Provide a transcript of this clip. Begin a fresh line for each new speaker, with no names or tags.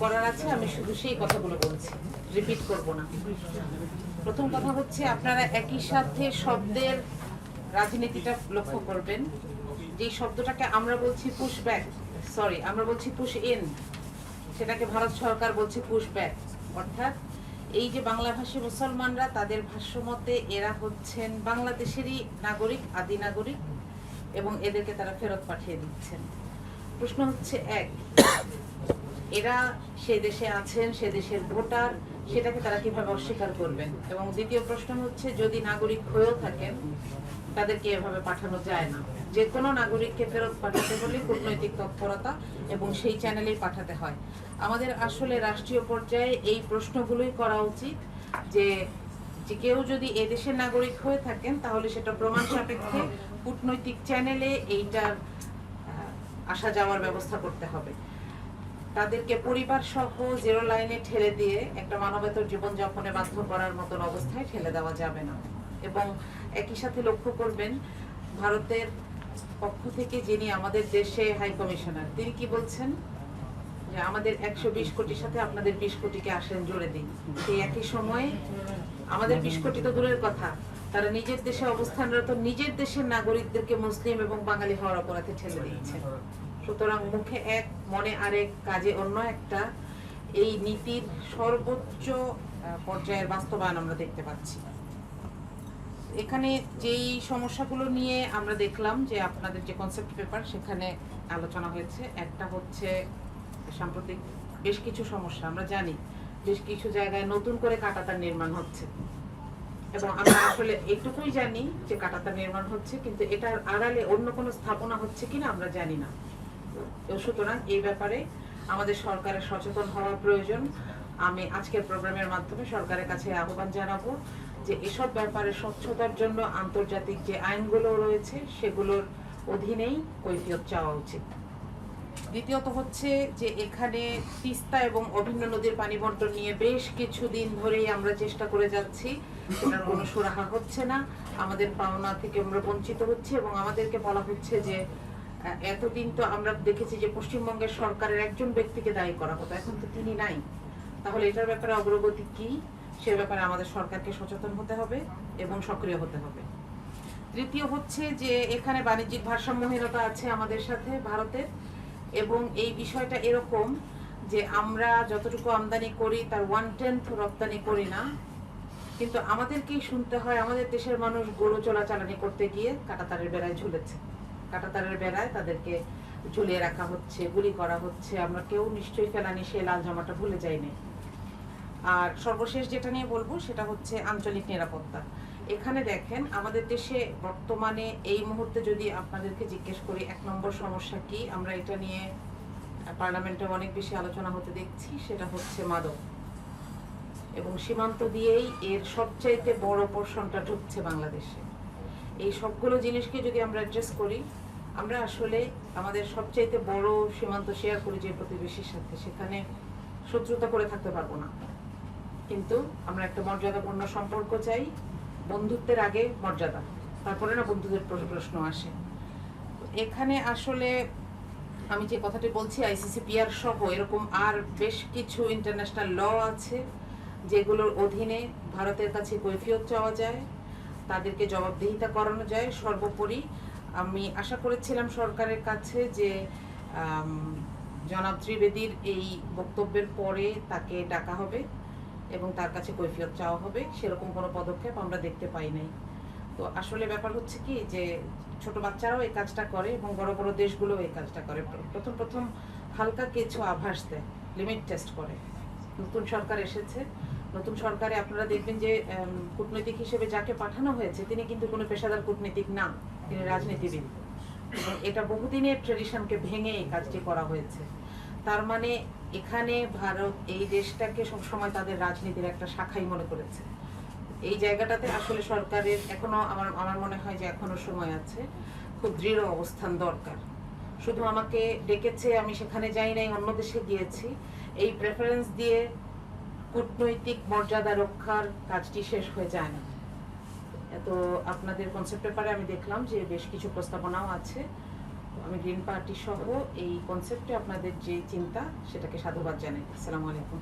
করার আছে, আমি শুধু সেই কথাগুলো বলছি, রিপিট করব না। প্রথম কথা হচ্ছে, আপনারা একই সাথে শব্দের রাজনীতিটা লক্ষ্য করবেন। যে শব্দটাকে আমরা বলছি পুশ ব্যাক, সরি আমরা বলছি পুশ ইন, সেটাকে ভারত সরকার বলছে পুশ ব্যাক। অর্থাৎ এই যে বাংলাভাষী মুসলমানরা, তাদের ভাষ্যমতে এরা হচ্ছেন বাংলাদেশেরই নাগরিক, আদি নাগরিক, এবং এদেরকে তারা ফেরত পাঠিয়ে দিচ্ছেন। প্রশ্ন হচ্ছে, এক, এরা সে দেশে আছেন, সে দেশের ভোটার, সেটাকে তারা কিভাবে অস্বীকার করবেন? এবং দ্বিতীয় প্রশ্ন হচ্ছে, যদি নাগরিক হয়েও থাকেন, তাদেরকে এভাবে পাঠানো যায় না। যে কোনো নাগরিককে ফেরত পাঠাতে হলে কূটনৈতিক তৎপরতা এবং সেই চ্যানেলেই পাঠাতে হয়। আমাদের আসলে রাষ্ট্রীয় পর্যায়ে এই প্রশ্নগুলোই করা উচিত, যে কেউ যদি এদেশের নাগরিক হয়ে থাকেন, তাহলে সেটা প্রমাণ সাপেক্ষে কূটনৈতিক চ্যানেলে এইটার আসা যাওয়ার ব্যবস্থা করতে হবে। তাদেরকে পরিবার সহ জিরো লাইনে ঠেলে দিয়ে একটা মানবেতর জীবনযাপনে বাধ্য করার মতন অবস্থায় ঠেলে দেওয়া যাবে না। এবং একই সাথে লক্ষ্য করবেন, ভারতের পক্ষ থেকে যিনি আমাদের দেশে হাই কমিশনার, তিনি কি বলছেন, যে আমাদের 120 কোটির সাথে আপনাদের 20 কোটিকে আসেন জুড়ে দিন। সেই একই সময়ে আমাদের 20 কোটি তো দূরের কথা, তারা নিজের দেশে অবস্থানরত নিজের দেশের নাগরিকদেরকে মুসলিম এবং বাঙালি হওয়ার অপরাধে ঠেলে দিচ্ছে। সুতরাং মুখে এক, মনে আরেক, কাজে অন্য একটা, এই নীতির সর্বোচ্চ পর্যায়ের বাস্তবায়ন আমরা দেখতে পাচ্ছি। এখানে যেই সমস্যাগুলো নিয়ে আমরা দেখলাম যে আপনাদের যে কনসেপ্ট পেপার, সেখানে আলোচনা হয়েছে, একটা হচ্ছে সাম্প্রতিক বেশ কিছু সমস্যা। আমরা জানি বেশ কিছু জায়গায় নতুন করে কাঁটাতার নির্মাণ হচ্ছে, এবং আমরা আসলে এটুকুই জানি যে কাঁটাতার নির্মাণ হচ্ছে, কিন্তু এটার আড়ালে অন্য কোনো স্থাপনা হচ্ছে কিনা আমরা জানি না। সুতরাং এই ব্যাপারে আমাদের সরকারের সচেতন হওয়া প্রয়োজন। আমি আজকের প্রোগ্রামের মাধ্যমে সরকারের কাছে আহ্বান জানাবো যে এসব ব্যাপারে স্বচ্ছতার জন্য আন্তর্জাতিক যে আইনগুলো রয়েছে, সেগুলোর অধীনেই কৈফিয়ত চাওয়া উচিত। দ্বিতীয়ত হচ্ছে যে এখানে তিস্তা এবং অভিন্ন নদীর পানি বন্টন নিয়ে বেশ কিছুদিন ধরেই আমরা চেষ্টা করে যাচ্ছি, সেটার কোনো সুরাহা হচ্ছে না। আমাদের পাওনা থেকে আমরা বঞ্চিত হচ্ছি, এবং আমাদেরকে বলা হচ্ছে যে এতদিন তো আমরা দেখেছি যে পশ্চিমবঙ্গের সরকারের একজন ব্যক্তিকে দায়ী করা হতো, এখন তো তিনি নাই। তাহলে এটার ব্যাপারে অগ্রগতি কি, সে ব্যাপারে আমাদের সরকারকে সচেতন হতে হবে এবং সক্রিয় হতে হবে। তৃতীয় হচ্ছে যে এখানে বাণিজ্যিক ভারসাম্যহীনতা আছে আমাদের সাথে ভারতের, এবং এই বিষয়টা এরকম যে আমরা যতটুকু আমদানি করি তার 1/10 রপ্তানি করি না, কিন্তু আমাদেরকেই শুনতে হয় আমাদের দেশের মানুষ গরু চোরাচালানি করতে গিয়ে কাঁটাতারের বেড়ায় ঝুলেছে, কাঁটাতারের বেড়ায় তাদেরকে ঝুলিয়ে রাখা হচ্ছে, গুলি করা হচ্ছে। আমরা কেউ নিশ্চয়ই ফেলানি সে লাল জামাটা ভুলে যায়নি। আর সর্বশেষ যেটা নিয়ে বলবো সেটা হচ্ছে আঞ্চলিক নিরাপত্তা। এখানে দেখেন, আমাদের দেশে বর্তমানে এই মুহূর্তে যদি আপনাদেরকে জিজ্ঞেস করি 1 নম্বর সমস্যা কি, আমরা এটা নিয়ে পার্লামেন্টে অনেক বেশি আলোচনা হতে দেখছি, সেটা হচ্ছে মাদক। এবং সীমান্ত দিয়েই এর সবচাইতে বড় পোর্শনটা ঢুকছে বাংলাদেশে। এই সবগুলো জিনিসকে যদি আমরা অ্যাড্রেস করি, আমরা আসলে আমাদের সবচাইতে বড় সীমান্ত শেয়ার করি যে প্রতিবেশীর সাথে, সেখানে শত্রুতা করে থাকতে পারবো না। কিন্তু আমরা একটা মর্যাদাপূর্ণ সম্পর্ক চাই, বন্ধুত্বের আগে মর্যাদা, তারপরে না বন্ধুদের প্রশ্ন আসে। এখানে আসলে আমি যে কথাটি বলছি, ICCPR সহ এরকম আর বেশ কিছু ইন্টারন্যাশনাল ল আছে যেগুলোর অধীনে ভারতের কাছে কৈফিয়ত চাওয়া যায়, তাদেরকে জবাবদিহিতা করানো যায়। সর্বোপরি আমি আশা করেছিলাম সরকারের কাছে যে জনাব ত্রিবেদীর এই বক্তব্যের পরে তাকে ডাকা হবে এবং তার কাছে কৈফিয়ত চাওয়া হবে, সেরকম কোনো পদক্ষেপ আমরা দেখতে পাই নাই। তো আসলে ব্যাপার হচ্ছে কি, যে ছোট বাচ্চারাও এই কাজটা করে এবং বড় বড় দেশগুলোও এই কাজটা করে। প্রথম হালকা কিছু আভাস দেয়, লিমিট টেস্ট করে। নতুন সরকার এসেছে, নতুন সরকারে আপনারা দেখবেন যে কূটনৈতিক হিসেবে যাকে পাঠানো হয়েছে তিনি কিন্তু কোনো পেশাদার কূটনীতিক না, তিনি রাজনীতিবিদ, এবং এটা বহুদিনের ট্রেডিশনকে ভেঙে এই কাজটি করা হয়েছে। তার মানে এখানে ভারত এই দেশটাকে সবসময় তাদের রাজনীতির একটা শাখাই মনে করেছে। এই জায়গাটাতে আসলে সরকারের এখনো আমার মনে হয় যে এখনো সময় আছে, খুব দৃঢ় অবস্থান দরকার। শুধু আমাকে ডেকেছে, আমি সেখানে যাই নাই, অন্য দেশে গিয়েছি, এই প্রেফারেন্স দিয়ে কূটনৈতিক মর্যাদা রক্ষার কাজটি শেষ হয়ে যায় না। তো আপনাদের কনসেপ্ট পেপারে আমি দেখলাম যে বেশ কিছু প্রস্তাবনাও আছে, আমি গ্রিন পার্টি সহ এই কনসেপ্টে আপনাদের যে চিন্তা সেটাকে সাধুবাদ জানাই। আসসালামু আলাইকুম।